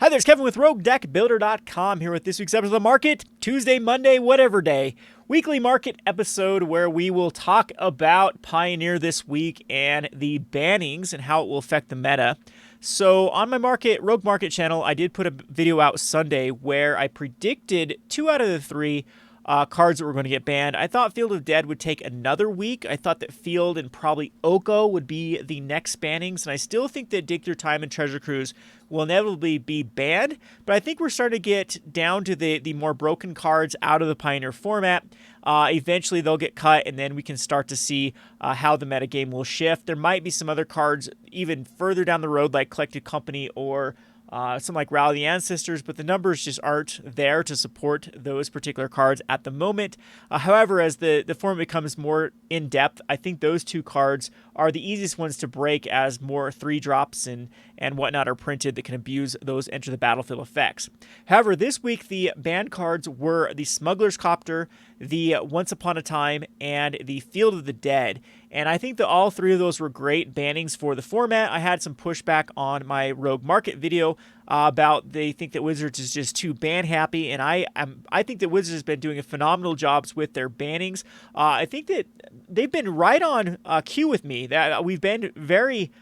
Hi there, it's Kevin with RogueDeckBuilder.com here with this week's episode of The Market, Tuesday, Monday, whatever day. Weekly market episode where we will talk about Pioneer this week and the bannings and how it will affect the meta. So on my Rogue Market channel, I did put a video out Sunday where I predicted 2 out of the 3 cards that were going to get banned. I thought Field of Dead would take another week. I thought that Field and probably Oko would be the next bannings, and I still think that Dig Through Time and Treasure Cruise will inevitably be banned, but I think we're starting to get down to the more broken cards out of the Pioneer format. Eventually they'll get cut, and then we can start to see how the metagame will shift. There might be some other cards even further down the road, like Collected Company or something like Rally the Ancestors, but the numbers just aren't there to support those particular cards at the moment. However, as the format becomes more in-depth, I think those 2 cards are the easiest ones to break, as more 3-drops and whatnot are printed that can abuse those enter the battlefield effects. However, this week the banned cards were the Smuggler's Copter, the Once Upon a Time, and the Field of the Dead. And I think that all 3 of those were great bannings for the format. I had some pushback on my Rogue Market video about they think that Wizards is just too ban happy, and I think that Wizards has been doing a phenomenal jobs with their bannings. I think that they've been right on cue with me. That we've been very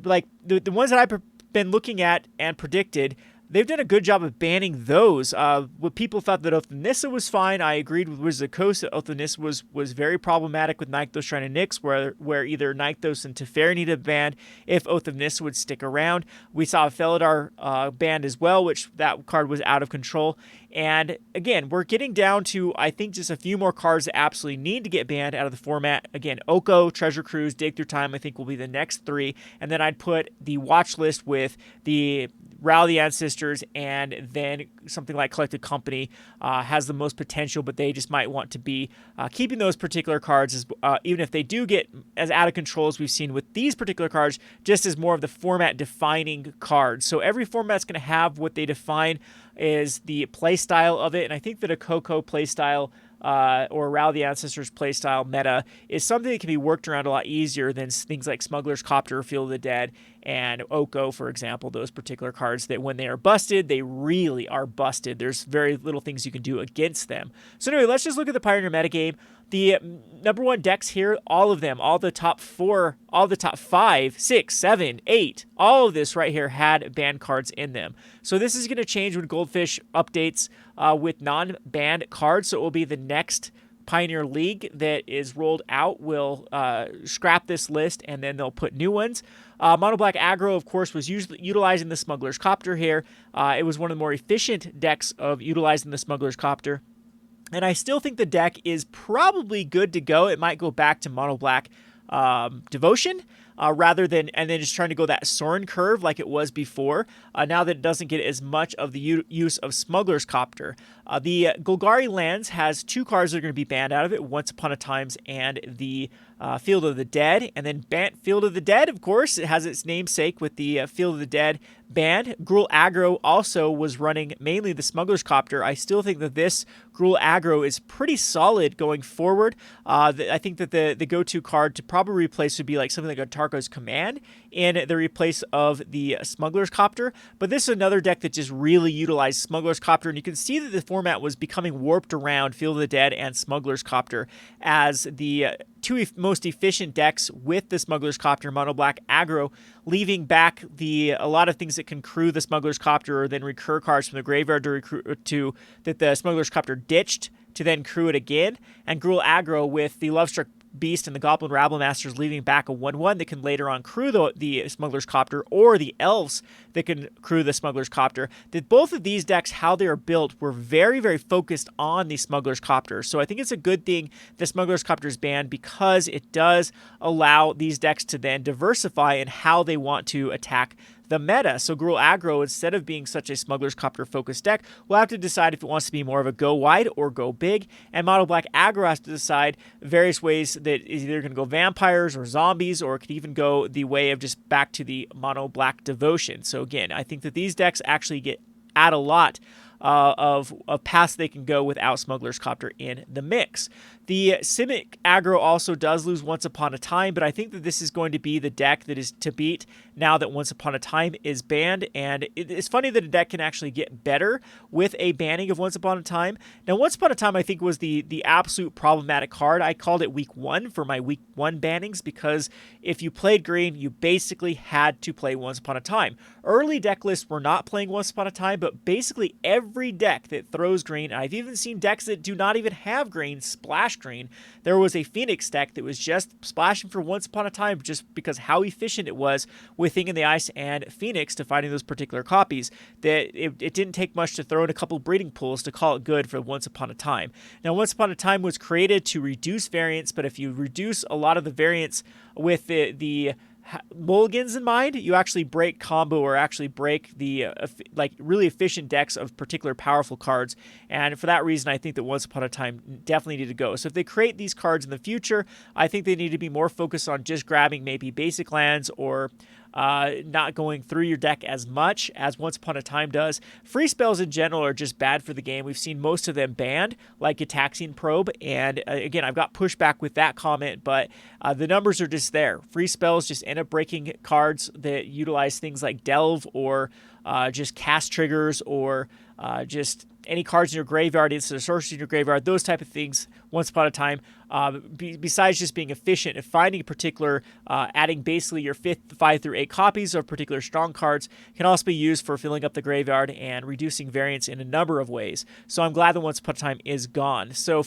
like the ones that I've been looking at and predicted. They've done a good job of banning those. What people thought that Oath of Nissa was fine. I agreed with Wizards of the Coast that Oath of Nissa was very problematic with Nykthos Shrine of Nyx, where either Nykthos and Teferi needed banned if Oath of Nissa would stick around. We saw Felidar banned as well, which that card was out of control. And again, we're getting down to, I think, just a few more cards that absolutely need to get banned out of the format. Again, Oko, Treasure Cruise, Dig Through Time, I think will be the next 3. And then I'd put the watch list with the Rally the Ancestors, and then something like Collected Company has the most potential, but they just might want to be keeping those particular cards, as, even if they do get as out of control as we've seen with these particular cards, just as more of the format-defining cards. So every format's going to have what they define is the play style of it, and I think that a Coco play style or Rally the Ancestors playstyle meta is something that can be worked around a lot easier than things like Smuggler's Copter, Field of the Dead, and Oko, for example, those particular cards that when they are busted, they really are busted. There's very little things you can do against them. So anyway, let's just look at the Pioneer metagame. The number 1 decks here, all of them, all the top 4, all the top 5, 6, 7, 8, all of this right here had banned cards in them. So this is going to change when Goldfish updates with non-banned cards. So it will be the next Pioneer League that is rolled out will scrap this list, and then they'll put new ones. Mono Black Aggro, of course, was utilizing the Smuggler's Copter here. It was one of the more efficient decks of utilizing the Smuggler's Copter. And I still think the deck is probably good to go. It might go back to Mono Black Devotion rather than, and then just trying to go that Sorin curve like it was before, now that it doesn't get as much of the use of Smuggler's Copter. The Golgari Lands has 2 cards that are going to be banned out of it, Once Upon a Times and the Field of the Dead. And then Field of the Dead, of course, it has its namesake with the Field of the Dead banned. Gruul Aggro also was running mainly the Smuggler's Copter. I still think that this Gruul Aggro is pretty solid going forward. I think that the go-to card to probably replace would be like something like a Tarko's Command in the replace of the Smuggler's Copter. But this is another deck that just really utilized Smuggler's Copter, and you can see that the format was becoming warped around Field of the Dead and Smuggler's Copter as the 2 most efficient decks with the Smuggler's Copter, Mono Black Aggro, leaving back a lot of things that can crew the Smuggler's Copter or then recur cards from the graveyard to that the Smuggler's Copter ditched to then crew it again, and Gruul Aggro with the Lovestruck Beast and the Goblin Rabble Masters leaving back a 1/1 that can later on crew the Smuggler's Copter, or the Elves that can crew the Smuggler's Copter. That both of these decks, how they are built, were very, very focused on the Smuggler's Copter. So I think it's a good thing the Smuggler's Copter is banned, because it does allow these decks to then diversify in how they want to attack the meta. So Gruul Aggro, instead of being such a Smuggler's Copter focused deck, will have to decide if it wants to be more of a go wide or go big. And Mono Black Aggro has to decide various ways that is either going to go vampires or zombies, or it could even go the way of just back to the Mono Black Devotion. So again, I think that these decks actually add a lot of paths they can go without Smuggler's Copter in the mix. The Simic aggro also does lose Once Upon a Time, but I think that this is going to be the deck that is to beat now that Once Upon a Time is banned. And it's funny that a deck can actually get better with a banning of Once Upon a Time. Now, Once Upon a Time, I think, was the absolute problematic card. I called it week 1 for my week 1 bannings because if you played green, you basically had to play Once Upon a Time. Early deck lists were not playing Once Upon a Time, but basically every deck that throws green, and I've even seen decks that do not even have green splash green. There was a Phoenix deck that was just splashing for Once Upon a Time just because how efficient it was with Thing in the Ice and Phoenix to finding those particular copies, that it didn't take much to throw in a couple breeding pools to call it good for Once Upon a Time. Now, Once Upon a Time was created to reduce variance, but if you reduce a lot of the variance with the mulligans in mind, you actually break combo or actually break the like really efficient decks of particular powerful cards. And for that reason, I think that Once Upon a Time definitely need to go. So if they create these cards in the future, I think they need to be more focused on just grabbing maybe basic lands or not going through your deck as much as Once Upon a Time does. Free spells in general are just bad for the game. We've seen most of them banned, like Ataxian Probe, and again, I've got pushback with that comment, but the numbers are just there. Free spells just end up breaking cards that utilize things like Delve or just cast triggers or just any cards in your graveyard, instead of sorcery in your graveyard, those type of things. Once Upon a Time, besides just being efficient and finding a particular, adding basically your 5 through 8 copies of particular strong cards, can also be used for filling up the graveyard and reducing variance in a number of ways. So I'm glad that Once Upon a Time is gone. So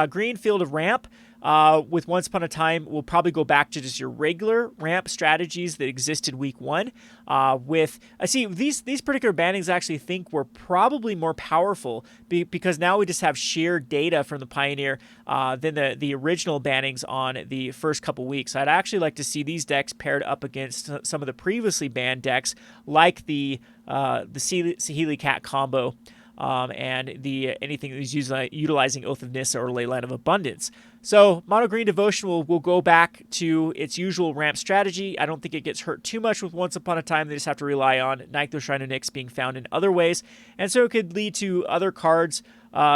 green Field of Ramp. With Once Upon a Time, we'll probably go back to just your regular ramp strategies that existed week 1. I see these particular bannings I actually think were probably more powerful because now we just have sheer data from the Pioneer than the original bannings on the first couple weeks. I'd actually like to see these decks paired up against some of the previously banned decks, like the Saheeli Cat combo. And anything that is utilizing Oath of Nissa or Leyline of Abundance. So Mono Green Devotion will go back to its usual ramp strategy. I don't think it gets hurt too much with Once Upon a Time. They just have to rely on Nykthos Shrine of Nyx being found in other ways, and so it could lead to other cards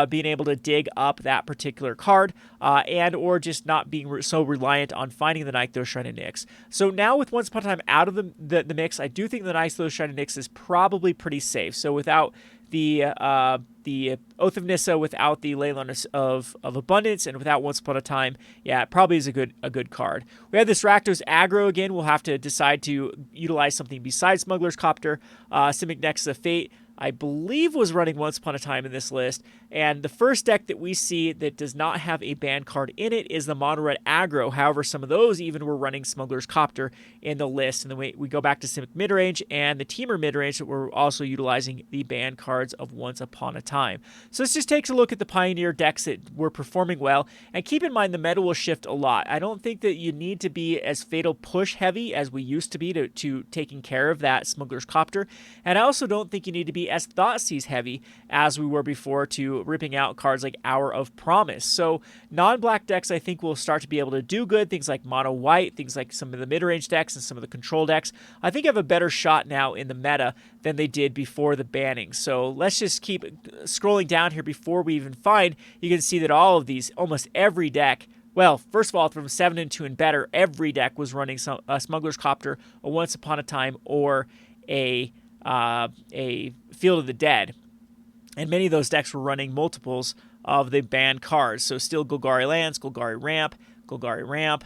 being able to dig up that particular card, and or just not being so reliant on finding the Nykthos Shrine of Nyx. So now with Once Upon a Time out of the mix, I do think the Nykthos Shrine of Nyx is probably pretty safe. So without the Oath of Nissa, without the Leyline of Abundance, and without Once Upon a Time, yeah, it probably is a good card. We have this Rakdos aggro again. We'll have to decide to utilize something besides Smuggler's Copter. Simic Nexus of Fate, I believe, was running Once Upon a Time in this list. And the first deck that we see that does not have a banned card in it is the Mono Red aggro. However, some of those even were running Smuggler's Copter in the list. And then we go back to Simic Midrange and the Teamer Midrange that were also utilizing the banned cards of Once Upon a Time. So this just takes a look at the Pioneer decks that were performing well. And keep in mind the meta will shift a lot. I don't think that you need to be as Fatal Push heavy as we used to be to taking care of that Smuggler's Copter. And I also don't think you need to be as Thoughtseize heavy as we were before to ripping out cards like Hour of Promise. So non-black decks I think will start to be able to do good. Things like mono white, things like some of the mid-range decks and some of the control decks, I think have a better shot now in the meta than they did before the banning. So let's just keep scrolling down here before we even find. You can see that all of these, almost every deck, well, first of all, from 7 and 2 and better, every deck was running a Smuggler's Copter, a Once Upon a Time, or a Field of the Dead. And many of those decks were running multiples of the banned cards. So still Golgari Lands, Golgari Ramp,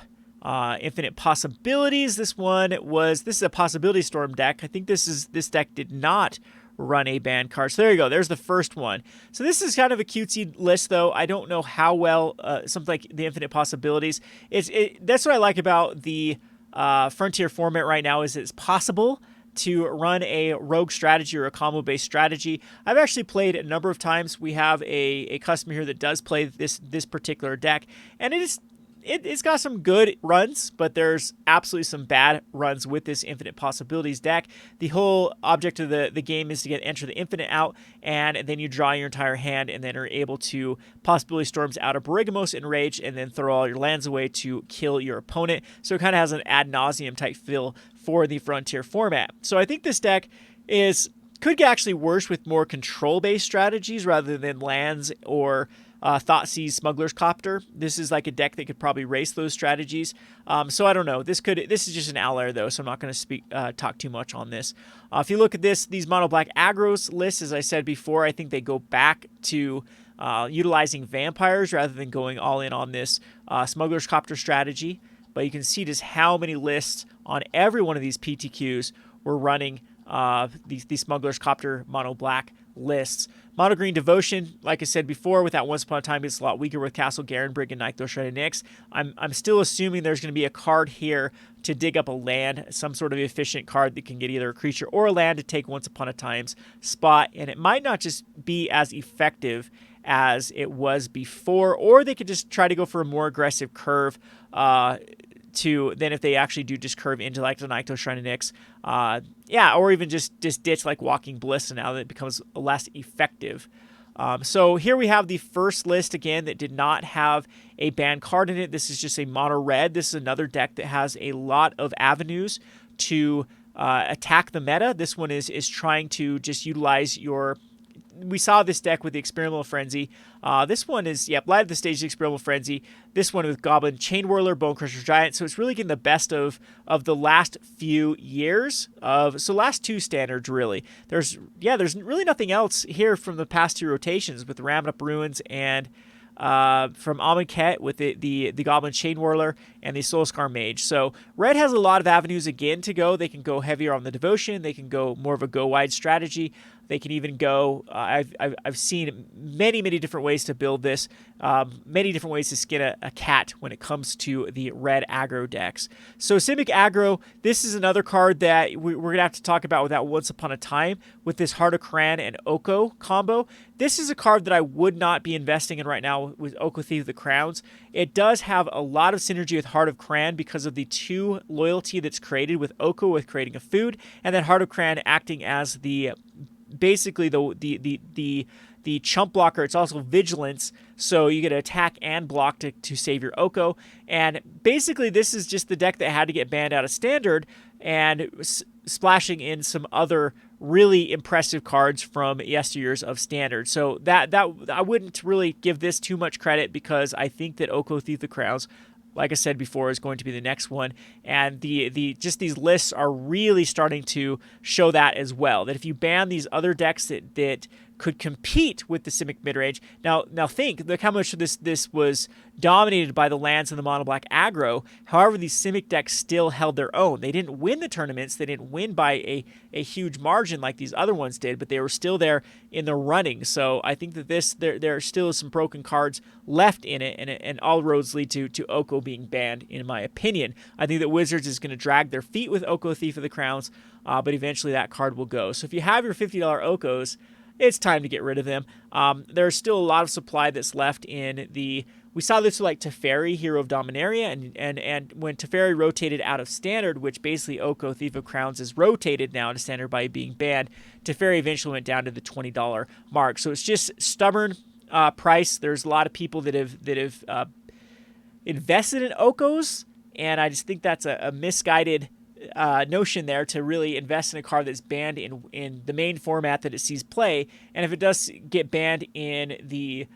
Infinite Possibilities. This is a Possibility Storm deck. I think this deck did not run a banned card. So there you go. There's the first one. So this is kind of a cutesy list, though. I don't know how well something like the Infinite Possibilities. That's what I like about the Frontier format right now, is it's possible to run a rogue strategy or a combo-based strategy. I've actually played a number of times. We have a customer here that does play this particular deck, and it's got some good runs, but there's absolutely some bad runs with this Infinite Possibilities deck. The whole object of the game is to enter the Infinite out, and then you draw your entire hand, and then are able to Possibility Storms out of Berigamos Enrage, and then throw all your lands away to kill your opponent. So it kind of has an ad nauseum type feel for the Frontier format. So I think this deck could could get actually worse with more control-based strategies rather than lands or Thoughtseize Smuggler's Copter. This is like a deck that could probably race those strategies. So I don't know. This is just an outlier though, so I'm not going to talk too much on this. If you look at these mono black aggros lists, as I said before, I think they go back to utilizing vampires rather than going all in on this Smuggler's Copter strategy. But you can see just how many lists on every one of these PTQs were running these Smuggler's Copter mono black lists. Mono green Devotion, like I said before, with that Once Upon a Time, it's a lot weaker with Castle Garenbrig and Nykthos Shredded Nyx. I'm still assuming there's going to be a card here to dig up a land, some sort of efficient card that can get either a creature or a land to take Once Upon a Time's spot, and it might not just be as effective as it was before, or they could just try to go for a more aggressive curve then if they actually do just curve into like the Nykthos Shredded Nyx. Or even just ditch like Walking Bliss, and now that it becomes less effective. So here we have the first list again that did not have a banned card in it. This is just a mono red. This is another deck that has a lot of avenues to attack the meta. This one is trying to just utilize your... We saw this deck with the Experimental Frenzy. This one is, Light of the Stage, the Experimental Frenzy. This one with Goblin Chain Whirler, Bone Crusher Giant. So it's really getting the best of the last few years last two standards really. There's really nothing else here from the past two rotations with Ramming Up Ruins and from Amonkhet with the Goblin Chain Whirler and the Soulscar Mage. So red has a lot of avenues again to go. They can go heavier on the Devotion. They can go more of a go wide strategy. They can even go, I've seen many different ways to build this, many different ways to skin a cat when it comes to the red aggro decks. So Simic Aggro, this is another card that we're going to have to talk about with that Once Upon a Time with this Heart of Kran and Oko combo. This is a card that I would not be investing in right now with Oko Thief of the Crowns. It does have a lot of synergy with Heart of Kran because of the 2 loyalty that's created with Oko with creating a food, and then Heart of Kran acting as basically the chump blocker. It's also vigilance, so you get to attack and block to save your Oko. And basically this is just the deck that had to get banned out of standard and splashing in some other really impressive cards from yesteryears of standard. So that I wouldn't really give this too much credit because I think that Oko Thief the Crowns, like I said before, is going to be the next one. And just these lists are really starting to show that as well. That if you ban these other decks that could compete with the Simic midrange. Now think, look how much of this was dominated by the lands and the mono black aggro. However, these Simic decks still held their own. They didn't win the tournaments. They didn't win by a huge margin like these other ones did, but they were still there in the running. So I think that there still is some broken cards left in it, and all roads lead to Oko being banned, in my opinion. I think that Wizards is going to drag their feet with Oko Thief of the Crowns, but eventually that card will go. So if you have your $50 Okos, it's time to get rid of them. There's still a lot of supply that's left in we saw this with like Teferi, Hero of Dominaria, and when Teferi rotated out of standard, which basically Oko Thief of Crowns is rotated now to standard by being banned, Teferi eventually went down to the $20 mark. So it's just stubborn price. There's a lot of people that have invested in Okos, and I just think that's a misguided notion there to really invest in a card that's banned in the main format that it sees play. And if it does get banned in the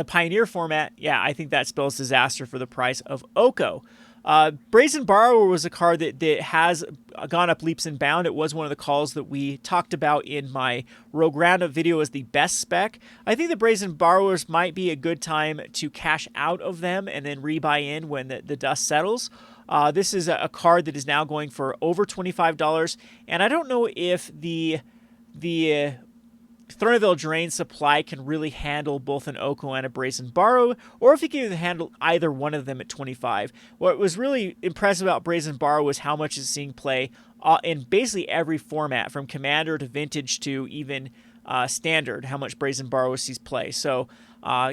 Pioneer format, I think that spells disaster for the price of Oko. Brazen Borrower was a card that has gone up leaps and bounds. It was one of the calls that we talked about in my Rogue Roundup video as the best spec. I think the Brazen Borrowers might be a good time to cash out of them and then rebuy in when the dust settles. This is a card that is now going for over $25, and I don't know if the Throne of Eldraine supply can really handle both an Oko and a Brazen Borrow, or if it can even handle either one of them at 25. What was really impressive about Brazen Borrow was how much it's seeing play in basically every format, from Commander to Vintage to even Standard, how much Brazen Borrow sees play. So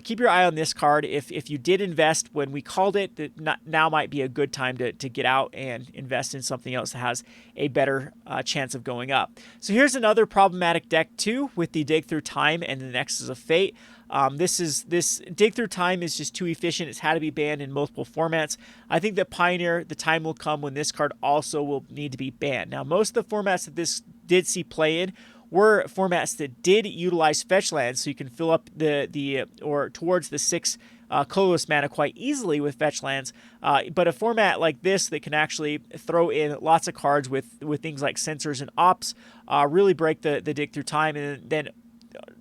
keep your eye on this card. If you did invest when we called it, now might be a good time to get out and invest in something else that has a better chance of going up. So here's another problematic deck too with the Dig Through Time and the Nexus of Fate. This dig through time is just too efficient. It's had to be banned in multiple formats. I think that Pioneer, the time will come when this card also will need to be banned. Now, most of the formats that this did see play in were formats that did utilize fetch lands, so you can fill up or towards the 6 colorless mana quite easily with fetch lands. But a format like this that can actually throw in lots of cards with things like sensors and ops really break the dig through time, and then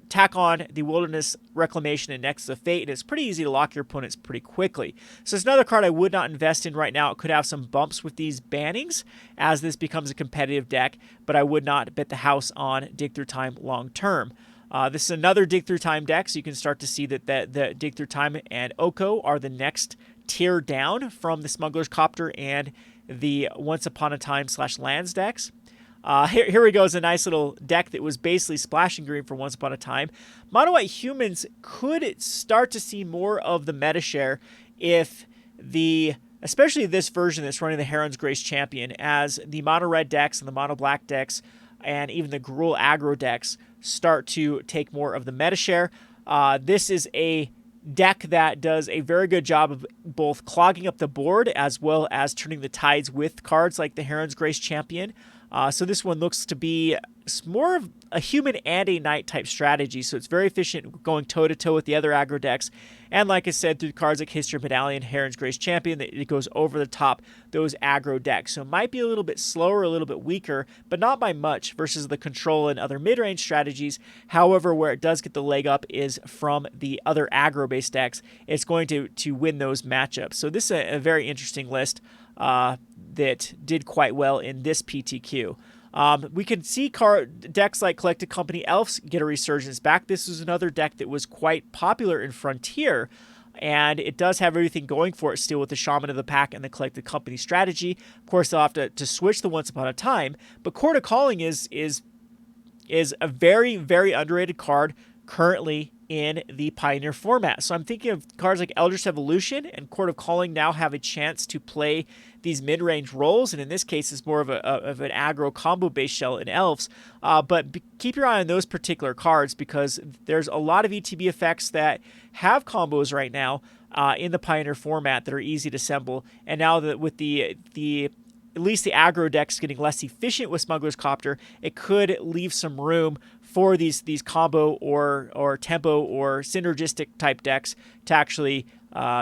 tack on the Wilderness Reclamation and Nexus of Fate, and it's pretty easy to lock your opponents pretty quickly. So it's another card I would not invest in right now. It could have some bumps with these bannings as this becomes a competitive deck, but I would not bet the house on Dig Through Time long term. This is another Dig Through Time deck, so you can start to see that the Dig Through Time and Oko are the next tier down from the Smuggler's Copter and the Once Upon a Time / Lands decks. Here we go, is a nice little deck that was basically splashing green for Once Upon a Time. Mono White Humans could start to see more of the meta share if especially this version that's running the Heron's Grace Champion, as the Mono Red decks and the Mono Black decks and even the Gruul aggro decks start to take more of the meta share. This is a deck that does a very good job of both clogging up the board as well as turning the tides with cards like the Heron's Grace Champion. So this one looks to be more of a human and a knight type strategy, so it's very efficient going toe-to-toe with the other aggro decks. And like I said, through cards like History Medallion, Heron's Grace Champion, it goes over the top those aggro decks. So it might be a little bit slower, a little bit weaker, but not by much versus the control and other mid-range strategies. However, where it does get the leg up is from the other aggro-based decks. It's going to win those matchups. So this is a very interesting list that did quite well in this PTQ. We can see decks like Collected Company Elves get a resurgence back. This was another deck that was quite popular in Frontier, and it does have everything going for it still with the Shaman of the Pack and the Collected Company strategy. Of course, they'll have to switch the Once Upon a Time, but Court of Calling is a very, very underrated card currently in the Pioneer format. So I'm thinking of cards like Eldritch Evolution and Court of Calling now have a chance to play these mid-range roles, and in this case it's more of an aggro combo-based shell in Elves. But keep your eye on those particular cards, because there's a lot of ETB effects that have combos right now in the Pioneer format that are easy to assemble, and now that with the at least the aggro decks getting less efficient with Smuggler's Copter, it could leave some room for these combo or tempo or synergistic type decks to actually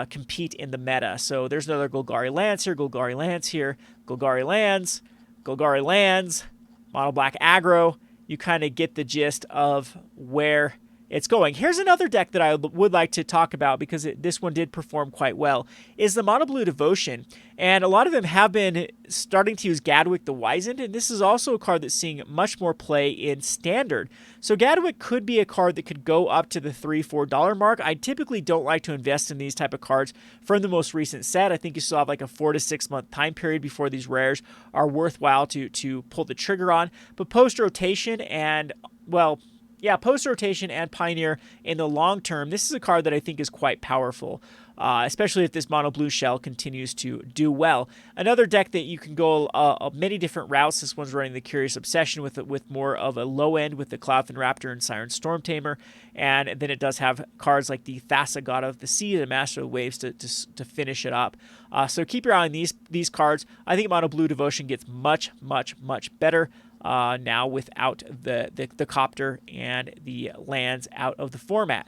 compete in the meta. So there's another Golgari Lance here, Golgari Lance here, Golgari Lands, Golgari Lands, Mono Black aggro. You kind of get the gist of where it's going. Here's another deck that I would like to talk about, because this one did perform quite well, is the Mono Blue Devotion. And a lot of them have been starting to use Gadwick the Wizened, and this is also a card that's seeing much more play in Standard. So Gadwick could be a card that could go up to the $3-4 mark. I typically don't like to invest in these type of cards from the most recent set. I think you still have like a 4 to 6 month time period before these rares are worthwhile to pull the trigger on. But post-rotation and, well, yeah, post-rotation and Pioneer in the long term, this is a card that I think is quite powerful, especially if this Mono Blue shell continues to do well. Another deck that you can go many different routes. This one's running the Curious Obsession with more of a low end with the Cloudfin Raptor and Siren Storm Tamer, and then it does have cards like the Thassa, God of the Sea, and Master of the Waves to finish it up. So keep your eye on these cards. I think Mono Blue Devotion gets much, much, much better now without the Copter and the lands out of the format.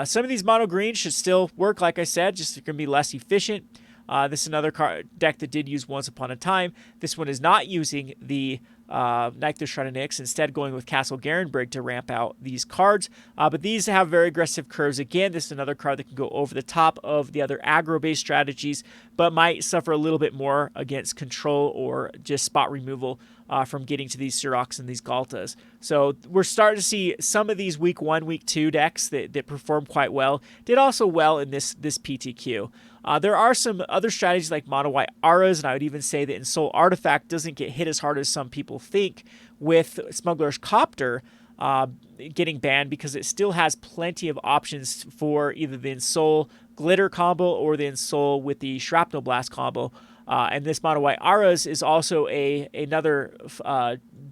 Some of these mono greens should still work, like I said, just going to be less efficient. This is another deck that did use Once Upon a Time. This one is not using the Nike Shrouded Nyx, instead going with Castle Garenbrig to ramp out these cards. But these have very aggressive curves. Again, this is another card that can go over the top of the other aggro-based strategies, but might suffer a little bit more against control or just spot removal from getting to these Siroks and these Galtas. So we're starting to see some of these week 1, week 2 decks that perform quite well. Did also well in this PTQ. There are some other strategies like Mono White Auras, and I would even say that Ensoul Artifact doesn't get hit as hard as some people think with Smuggler's Copter getting banned, because it still has plenty of options for either the Ensoul Glitter combo or the Ensoul with the Shrapnel Blast combo. And this Mono White Auras is also another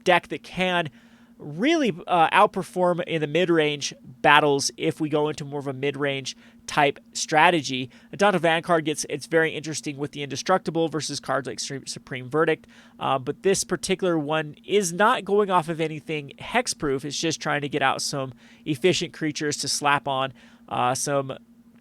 deck that can really outperform in the mid-range battles if we go into more of a mid-range type strategy. A Donovan card it's very interesting with the Indestructible versus cards like Supreme Verdict, but this particular one is not going off of anything hexproof. It's just trying to get out some efficient creatures to slap on some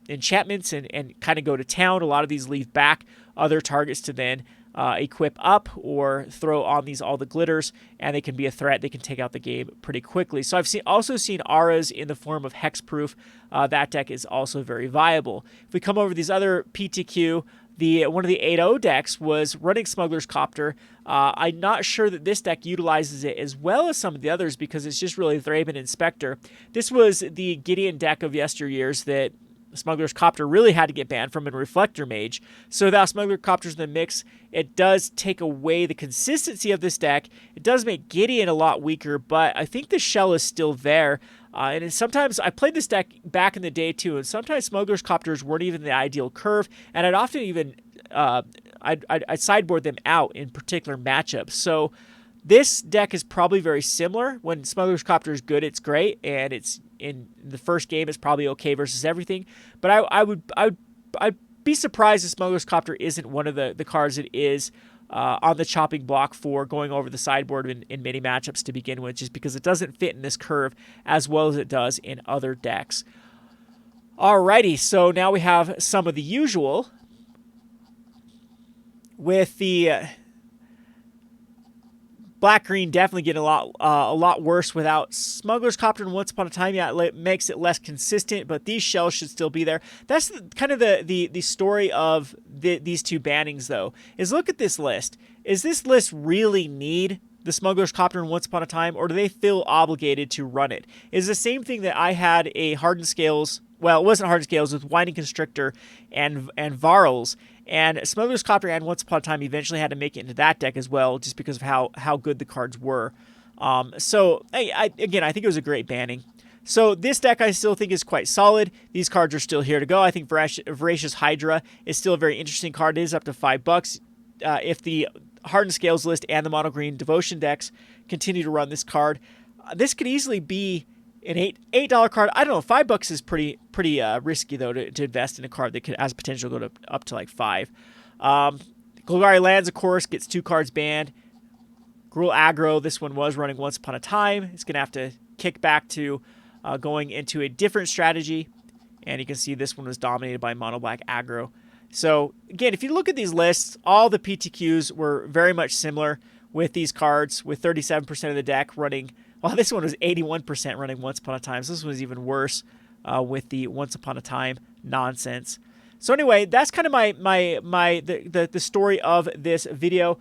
enchantments and kind of go to town. A lot of these leave back other targets to then equip up or throw on these all the glitters, and they can be a threat. They can take out the game pretty quickly. So I've also seen auras in the form of hexproof. That deck is also very viable. If we come over these other PTQ, one of the 8-0 decks was running Smuggler's Copter. I'm not sure that this deck utilizes it as well as some of the others because it's just really Thraben Inspector. This was the Gideon deck of yesteryears that Smuggler's Copter really had to get banned from in Reflector Mage. So without Smuggler Copters in the mix, it does take away the consistency of this deck. It does make Gideon a lot weaker, but I think the shell is still there. And sometimes I played this deck back in the day too, and sometimes Smuggler's Copters weren't even the ideal curve, and I'd often even I'd sideboard them out in particular matchups. So this deck is probably very similar. When Smuggler's Copter is good, it's great, and it's in the first game it's probably okay versus everything. But I'd be surprised if Smuggler's Copter isn't one of the cards that is on the chopping block for going over the sideboard in many matchups to begin with, just because it doesn't fit in this curve as well as it does in other decks. Alrighty, so now we have some of the usual with the Black-green definitely getting a lot worse without Smuggler's Copter and Once Upon a Time. Yeah, it makes it less consistent, but these shells should still be there. That's kind of the story of these two bannings, though, is look at this list. Is this list really need the Smuggler's Copter and Once Upon a Time, or do they feel obligated to run it? It's the same thing that I had a Hardened Scales, well, it wasn't Hardened Scales, with Winding Constrictor and Varls, and Smuggler's Copter and Once Upon a Time eventually had to make it into that deck as well, just because of how good the cards were. So, again, I think it was a great banning. So this deck I still think is quite solid. These cards are still here to go. I think Voracious Hydra is still a very interesting card. It is up to $5. If the Hardened Scales list and the Mono Green Devotion decks continue to run this card, this could easily be an $8 card. I don't know. $5 is pretty risky though to invest in a card that could has potential to go up to like $5. Golgari Lands, of course, gets 2 cards banned. Gruul Aggro, this one was running Once Upon a Time. It's gonna have to kick back to going into a different strategy, and you can see this one was dominated by Mono Black Aggro. So again, if you look at these lists, all the PTQs were very much similar with these cards, with 37% of the deck running. Well, this one was 81% running Once Upon a Time. So this one was even worse with the Once Upon a Time nonsense. So anyway, that's kind of the story of this video.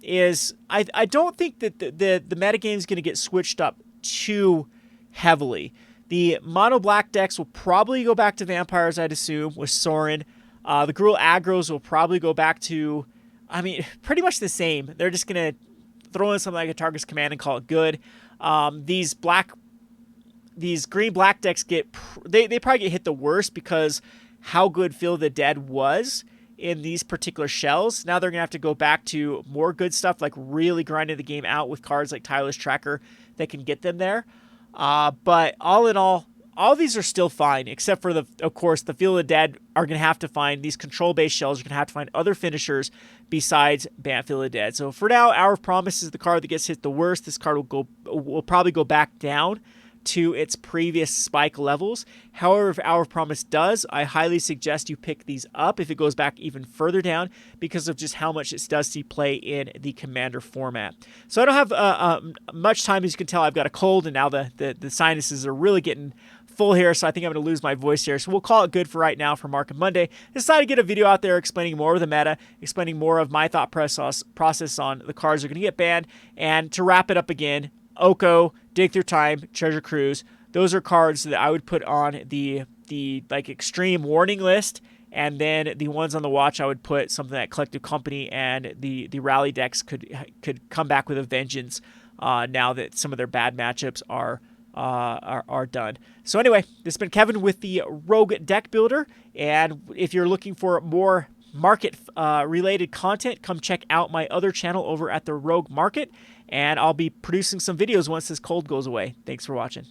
Is I don't think that the metagame is going to get switched up too heavily. The mono black decks will probably go back to vampires, I'd assume, with Sorin. The Gruul Aggros will probably go back to, I mean, pretty much the same. They're just going to throw in something like a Target's Command and call it good. These green black decks they probably get hit the worst because how good Field of the Dead was in these particular shells. Now they're going to have to go back to more good stuff, like really grinding the game out with cards like Tyler's Tracker that can get them there. But all in all these are still fine, except for, of course, the Field of the Dead are going to have to find these control-based shells. You're going to have to find other finishers besides ban Field of the Dead. So for now, Hour of Promise is the card that gets hit the worst. This card will probably go back down to its previous spike levels. However, if Hour of Promise does, I highly suggest you pick these up if it goes back even further down because of just how much it does see play in the Commander format. So I don't have much time. As you can tell, I've got a cold, and now the sinuses are really getting full here, so I think I'm going to lose my voice here. So we'll call it good for right now for Market Monday. Decided to get a video out there explaining more of the meta, explaining more of my thought process on the cards that are going to get banned, and to wrap it up again, Oko, Dig Through Time, Treasure Cruise, those are cards that I would put on the like extreme warning list, and then the ones on the watch I would put something like Collective Company, and the rally decks could come back with a vengeance now that some of their bad matchups are done. So anyway, this has been Kevin with the Rogue Deck Builder, and if you're looking for more market related content, come check out my other channel over at the Rogue Market. and I'll be producing some videos once this cold goes away. Thanks for watching.